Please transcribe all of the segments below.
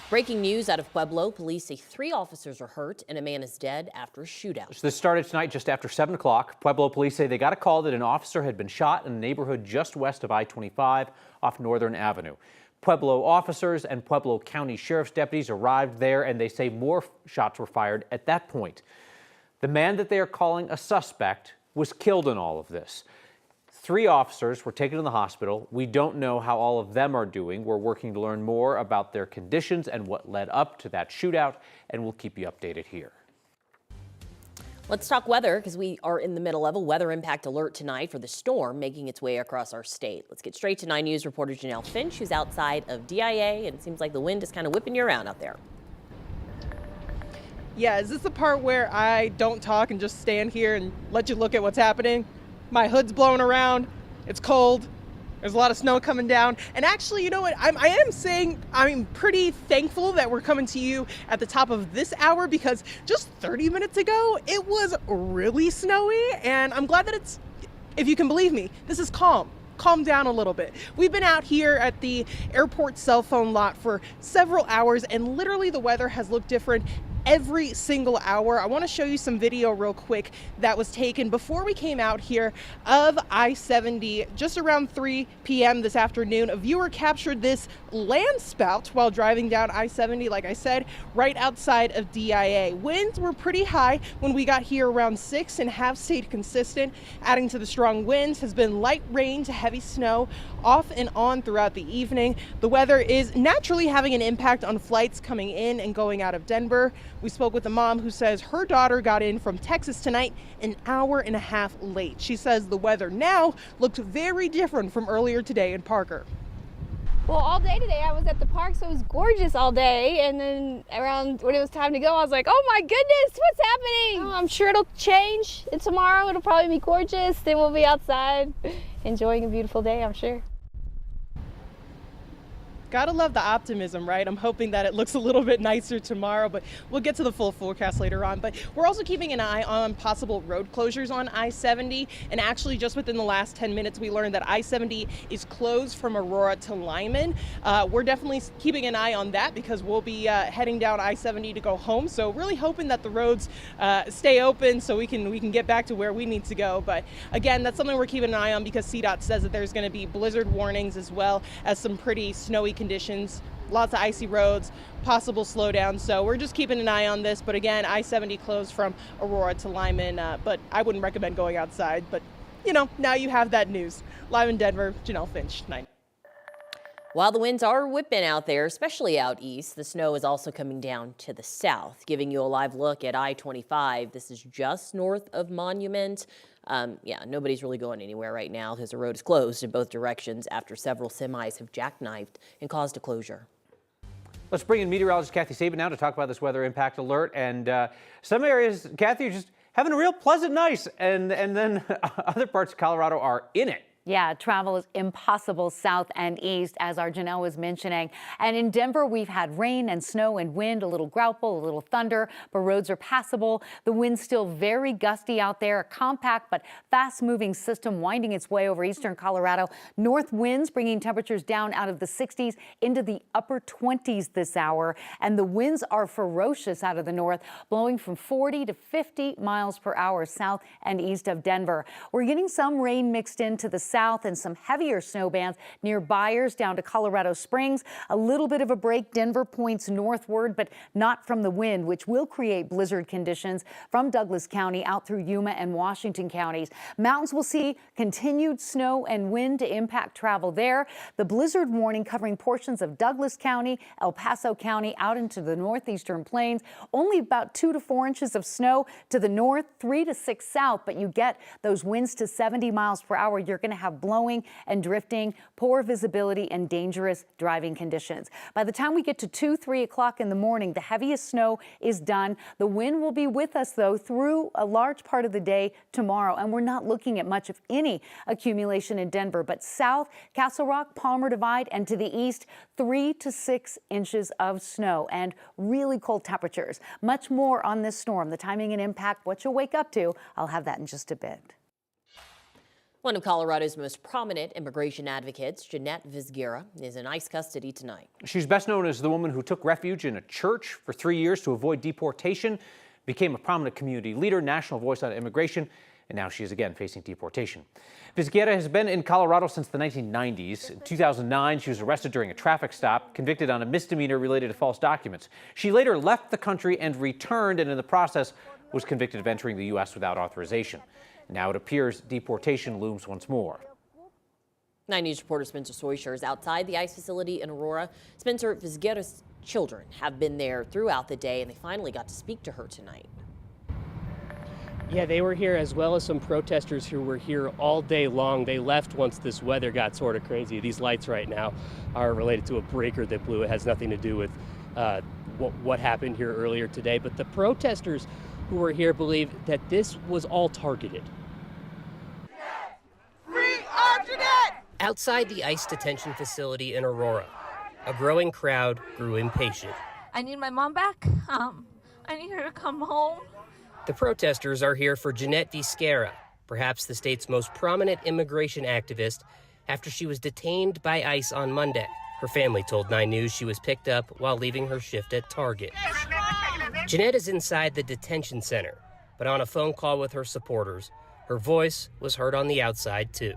Breaking news out of Pueblo. Police say 3 officers are hurt and a man is dead after a shootout. So this started tonight just after 7 o'clock. Pueblo police say they got a call that an officer had been shot in a neighborhood just west of I-25 off Northern Avenue. Pueblo officers and Pueblo County Sheriff's deputies arrived there, and they say more shots were fired at that point. The man that they are calling a suspect was killed in all of this. 3 officers were taken to the hospital. We don't know how all of them are doing. We're working to learn more about their conditions and what led up to that shootout, and we'll keep you updated here. Let's talk weather, because we are in the middle of a weather impact alert tonight for the storm making its way across our state. Let's get straight to 9 News reporter Janelle Finch, who's outside of DIA, and it seems like the wind is kind of whipping you around out there. Yeah, is this the part where I don't talk and just stand here and let you look at what's happening? My hood's blowing around, it's cold, there's a lot of snow coming down, and actually, you know what, I am saying I'm pretty thankful that we're coming to you at the top of this hour, because just 30 minutes ago, it was really snowy, and I'm glad that it's, if you can believe me, this is calm down a little bit. We've been out here at the airport cell phone lot for several hours, and literally the weather has looked different every single hour. I want to show you some video real quick that was taken before we came out here of I-70 just around 3 p.m. this afternoon. A viewer captured this land spout while driving down I-70, like I said, right outside of DIA. Winds were pretty high when we got here around 6 and have stayed consistent. Adding to the strong winds has been light rain to heavy snow off and on throughout the evening. The weather is naturally having an impact on flights coming in and going out of Denver. We spoke with a mom who says her daughter got in from Texas tonight an hour and a half late. She says the weather now looked very different from earlier today in Parker. Well, all day today I was at the park, so it was gorgeous all day. And then around when it was time to go, I was like, oh my goodness, what's happening? Oh, I'm sure it'll change. And tomorrow it'll probably be gorgeous. Then we'll be outside enjoying a beautiful day, I'm sure. Gotta love the optimism, right? I'm hoping that it looks a little bit nicer tomorrow, but we'll get to the full forecast later on. But we're also keeping an eye on possible road closures on I-70. And actually, just within the last 10 minutes, we learned that I-70 is closed from Aurora to Lyman. We're definitely keeping an eye on that because we'll be heading down I-70 to go home. So really hoping that the roads stay open so we can get back to where we need to go. But again, that's something we're keeping an eye on because CDOT says that there's going to be blizzard warnings as well as some pretty snowy conditions, lots of icy roads, possible slowdown. So we're just keeping an eye on this. But again, I-70 closed from Aurora to Lyman, but I wouldn't recommend going outside. But you know, now you have that news. Live in Denver, Janelle Finch, 9. While the winds are whipping out there, especially out east, the snow is also coming down to the south, giving you a live look at I-25. This is just north of Monument. Yeah, nobody's really going anywhere right now because the road is closed in both directions after several semis have jackknifed and caused a closure. Let's bring in meteorologist Kathy Sabin now to talk about this weather impact alert. And some areas, Kathy, are just having a real pleasant night, and then other parts of Colorado are in it. Yeah, travel is impossible south and east, as our Janelle was mentioning. And in Denver, we've had rain and snow and wind, a little grauple, a little thunder, but roads are passable. The wind's still very gusty out there, a compact but fast-moving system winding its way over eastern Colorado. North winds bringing temperatures down out of the 60s into the upper 20s this hour. And the winds are ferocious out of the north, blowing from 40 to 50 miles per hour south and east of Denver. We're getting some rain mixed into the south and some heavier snow bands near Byers down to Colorado Springs. A little bit of a break. Denver points northward, but not from the wind, which will create blizzard conditions from Douglas County out through Yuma and Washington counties. Mountains will see continued snow and wind to impact travel there. The blizzard warning covering portions of Douglas County, El Paso County, out into the northeastern plains. Only about 2 to 4 inches of snow to the north, 3 to 6 south, but you get those winds to 70 miles per hour. You're going to have blowing and drifting, poor visibility, and dangerous driving conditions. By the time we get to 2, 3 o'clock in the morning, the heaviest snow is done. The wind will be with us, though, through a large part of the day tomorrow, and we're not looking at much of any accumulation in Denver. But south, Castle Rock, Palmer Divide, and to the east, 3 to 6 inches of snow and really cold temperatures. Much more on this storm, the timing and impact, what you'll wake up to. I'll have that in just a bit. One of Colorado's most prominent immigration advocates, Jeanette Vizguera, is in ICE custody tonight. She's best known as the woman who took refuge in a church for 3 years to avoid deportation, became a prominent community leader, national voice on immigration, and now she is again facing deportation. Vizguera has been in Colorado since the 1990s. In 2009, she was arrested during a traffic stop, convicted on a misdemeanor related to false documents. She later left the country and returned, and in the process was convicted of entering the U.S. without authorization. Now it appears deportation looms once more. 9 News reporter Spencer Soysher is outside the ICE facility in Aurora. Spencer, Vizguera's children have been there throughout the day, and they finally got to speak to her tonight. Yeah, they were here, as well as some protesters who were here all day long. They left once this weather got sort of crazy. These lights right now are related to a breaker that blew. It has nothing to do with what happened here earlier today. But the protesters who were here believe that this was all targeted. Outside the ICE detention facility in Aurora, a growing crowd grew impatient. I need my mom back. I need her to come home. The protesters are here for Jeanette Vizguera, perhaps the state's most prominent immigration activist, after she was detained by ICE on Monday. Her family told 9 News she was picked up while leaving her shift at Target. Jeanette is inside the detention center, but on a phone call with her supporters, her voice was heard on the outside too.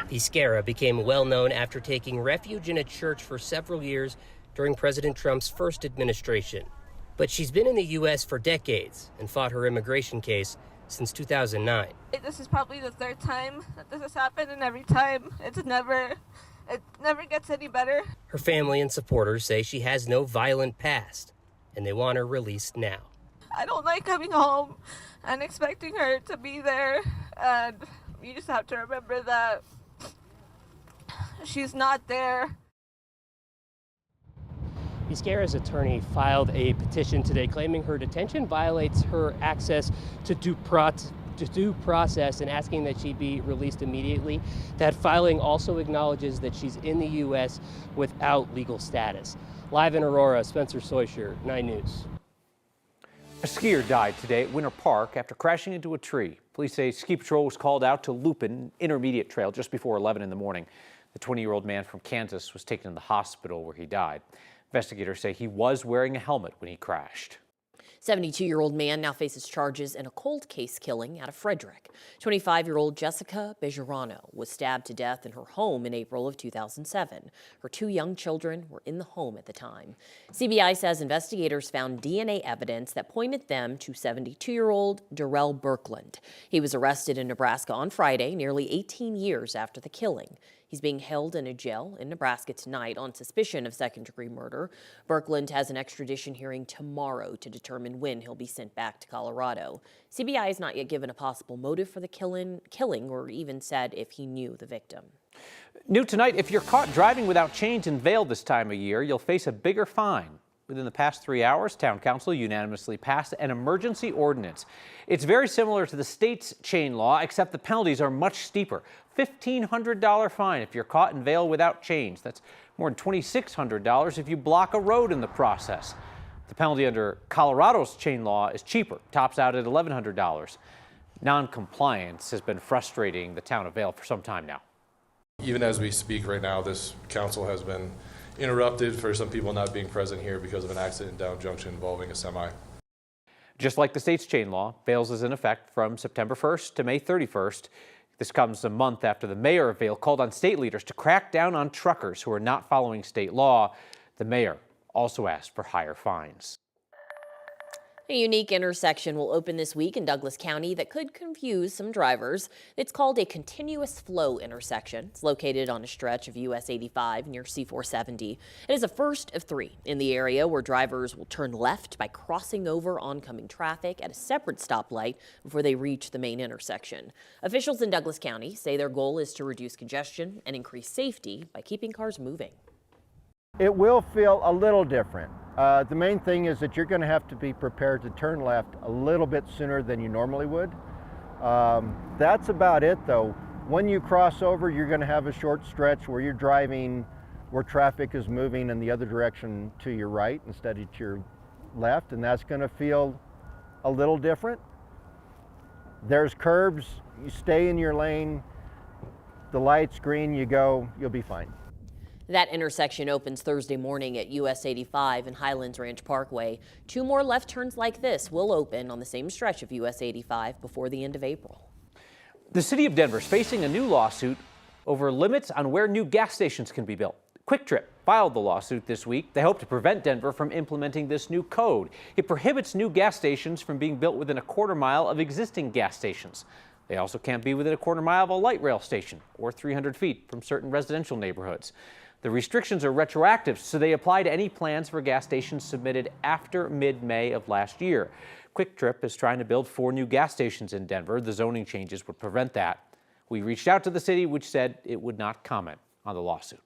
Vizguera became well known after taking refuge in a church for several years during President Trump's first administration. But she's been in the U.S. for decades and fought her immigration case since 2009. This is probably the third time that this has happened, and every time it never gets any better. Her family and supporters say she has no violent past, and they want her released now. I don't like coming home and expecting her to be there, and you just have to remember that she's not there. Vizguera's attorney filed a petition today claiming her detention violates her access to due process and asking that she be released immediately. That filing also acknowledges that she's in the U.S. without legal status. Live in Aurora, Spencer Soysher, 9 News. A skier died today at Winter Park after crashing into a tree. Police say ski patrol was called out to Lupin Intermediate Trail just before 11 in the morning. The 20-year-old man from Kansas was taken to the hospital where he died. Investigators say he was wearing a helmet when he crashed. 72-year-old man now faces charges in a cold case killing out of Frederick. 25-year-old Jessica Bejarano was stabbed to death in her home in April of 2007. Her 2 young children were in the home at the time. CBI says investigators found DNA evidence that pointed them to 72-year-old Darrell Birkland. He was arrested in Nebraska on Friday, nearly 18 years after the killing. He's being held in a jail in Nebraska tonight on suspicion of second-degree murder. Birkland has an extradition hearing tomorrow to determine when he'll be sent back to Colorado. CBI has not yet given a possible motive for the killing or even said if he knew the victim. New tonight, if you're caught driving without chains in Vail this time of year, you'll face a bigger fine. Within the past 3 hours, Town Council unanimously passed an emergency ordinance. It's very similar to the state's chain law, except the penalties are much steeper. $1,500 fine if you're caught in Vail without chains. That's more than $2,600 if you block a road in the process. The penalty under Colorado's chain law is cheaper, tops out at $1,100. Non-compliance has been frustrating the town of Vail for some time now. Even as we speak right now, this council has been interrupted for some people not being present here because of an accident down junction involving a semi. Just like the state's chain law, Vail's is in effect from September 1st to May 31st. This comes a month after the mayor of Vail called on state leaders to crack down on truckers who are not following state law. The mayor also asked for higher fines. A unique intersection will open this week in Douglas County that could confuse some drivers. It's called a continuous flow intersection. It's located on a stretch of US 85 near C470. It is a first of 3 in the area where drivers will turn left by crossing over oncoming traffic at a separate stoplight before they reach the main intersection. Officials in Douglas County say their goal is to reduce congestion and increase safety by keeping cars moving. It will feel a little different. The main thing is that you're going to have to be prepared to turn left a little bit sooner than you normally would. That's about it though. When you cross over, you're going to have a short stretch where you're driving where traffic is moving in the other direction to your right instead of to your left, and that's going to feel a little different. There's curbs, you stay in your lane, the light's green, you go, you'll be fine. That intersection opens Thursday morning at US 85 and Highlands Ranch Parkway. 2 more left turns like this will open on the same stretch of US 85 before the end of April. The city of Denver is facing a new lawsuit over limits on where new gas stations can be built. Quick Trip filed the lawsuit this week. They hope to prevent Denver from implementing this new code. It prohibits new gas stations from being built within a quarter mile of existing gas stations. They also can't be within a quarter mile of a light rail station or 300 feet from certain residential neighborhoods. The restrictions are retroactive, so they apply to any plans for gas stations submitted after mid-May of last year. Quick Trip is trying to build 4 new gas stations in Denver. The zoning changes would prevent that. We reached out to the city, which said it would not comment on the lawsuit.